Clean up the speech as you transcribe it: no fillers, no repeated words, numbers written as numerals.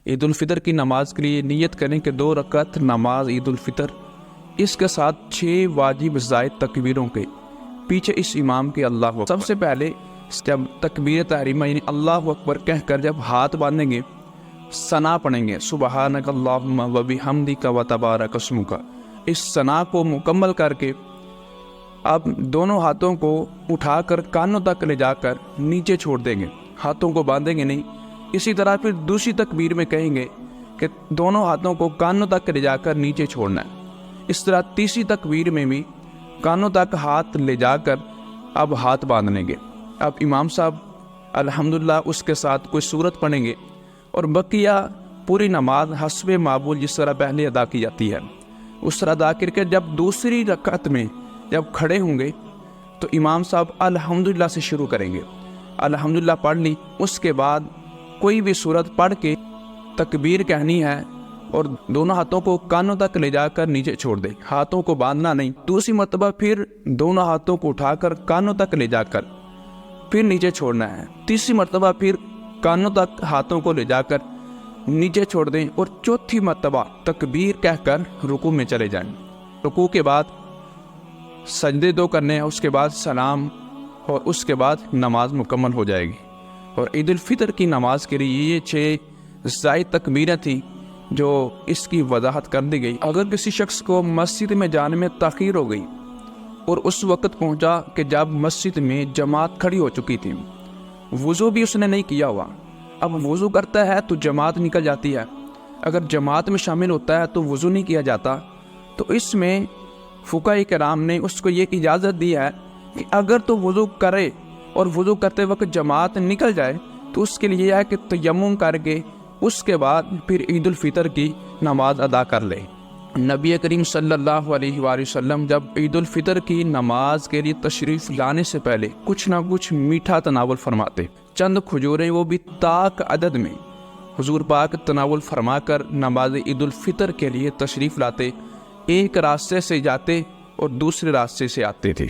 عید الفطر کی نماز کے لیے نیت کریں کہ 2 رکعت نماز عید الفطر، اس کے ساتھ 6 واجب زائد تکبیروں کے پیچھے اس امام کے اللہ اکبر۔ سب سے پہلے جب تکبیر تحریمہ یعنی اللہ اکبر کہہ کر جب ہاتھ باندھیں گے، ثنا پڑھیں گے سبحانک اللہم و بحمدک و تبارک اسمک۔ اس ثنا کو مکمل کر کے اب دونوں ہاتھوں کو اٹھا کر کانوں تک لے جا کر نیچے چھوڑ دیں گے، ہاتھوں کو باندھیں گے نہیں۔ اسی طرح پھر دوسری تکبیر میں کہیں گے کہ دونوں ہاتھوں کو کانوں تک لے جا کر نیچے چھوڑنا ہے۔ اس طرح تیسری تکبیر میں بھی کانوں تک ہاتھ لے جا کر اب ہاتھ باندھ لیں گے۔ اب امام صاحب الحمدللہ اس کے ساتھ کوئی سورت پڑھیں گے اور بقیہ پوری نماز حسب معمول جس طرح پہلے ادا کی جاتی ہے اس طرح ادا کر کے جب دوسری رکعت میں جب کھڑے ہوں گے تو امام صاحب الحمدللہ سے شروع کریں گے۔ الحمدللہ پڑھ لی، اس کے بعد کوئی بھی سورت پڑھ کے تکبیر کہنی ہے اور دونوں ہاتھوں کو کانوں تک لے جا کر نیچے چھوڑ دیں، ہاتھوں کو باندھنا نہیں۔ دوسری مرتبہ پھر دونوں ہاتھوں کو اٹھا کر کانوں تک لے جا کر پھر نیچے چھوڑنا ہے۔ تیسری مرتبہ پھر کانوں تک ہاتھوں کو لے جا کر نیچے چھوڑ دیں اور چوتھی مرتبہ تکبیر کہہ کر رکوع میں چلے جائیں۔ رکوع کے بعد سجدے 2 کرنے ہیں، اس کے بعد سلام، اور اس کے بعد نماز مکمل ہو جائے گی۔ اور عید الفطر کی نماز کے لیے یہ 6 زائد تکبیریں تھیں جو اس کی وضاحت کر دی گئی۔ اگر کسی شخص کو مسجد میں جانے میں تاخیر ہو گئی اور اس وقت پہنچا کہ جب مسجد میں جماعت کھڑی ہو چکی تھی، وضو بھی اس نے نہیں کیا ہوا، اب وضو کرتا ہے تو جماعت نکل جاتی ہے، اگر جماعت میں شامل ہوتا ہے تو وضو نہیں کیا جاتا، تو اس میں فقہاء کرام نے اس کو یہ اجازت دی ہے کہ اگر تو وضو کرے اور وضو کرتے وقت جماعت نکل جائے تو اس کے لیے یہ ہے کہ تیمم کر کے اس کے بعد پھر عید الفطر کی نماز ادا کر لے۔ نبی کریم صلی اللہ علیہ وآلہ وسلم جب عید الفطر کی نماز کے لیے تشریف لانے سے پہلے کچھ نہ کچھ میٹھا تناول فرماتے، چند کھجوریں وہ بھی طاق عدد میں حضور پاک تناول فرما کر نماز عید الفطر کے لیے تشریف لاتے، ایک راستے سے جاتے اور دوسرے راستے سے آتے تھے۔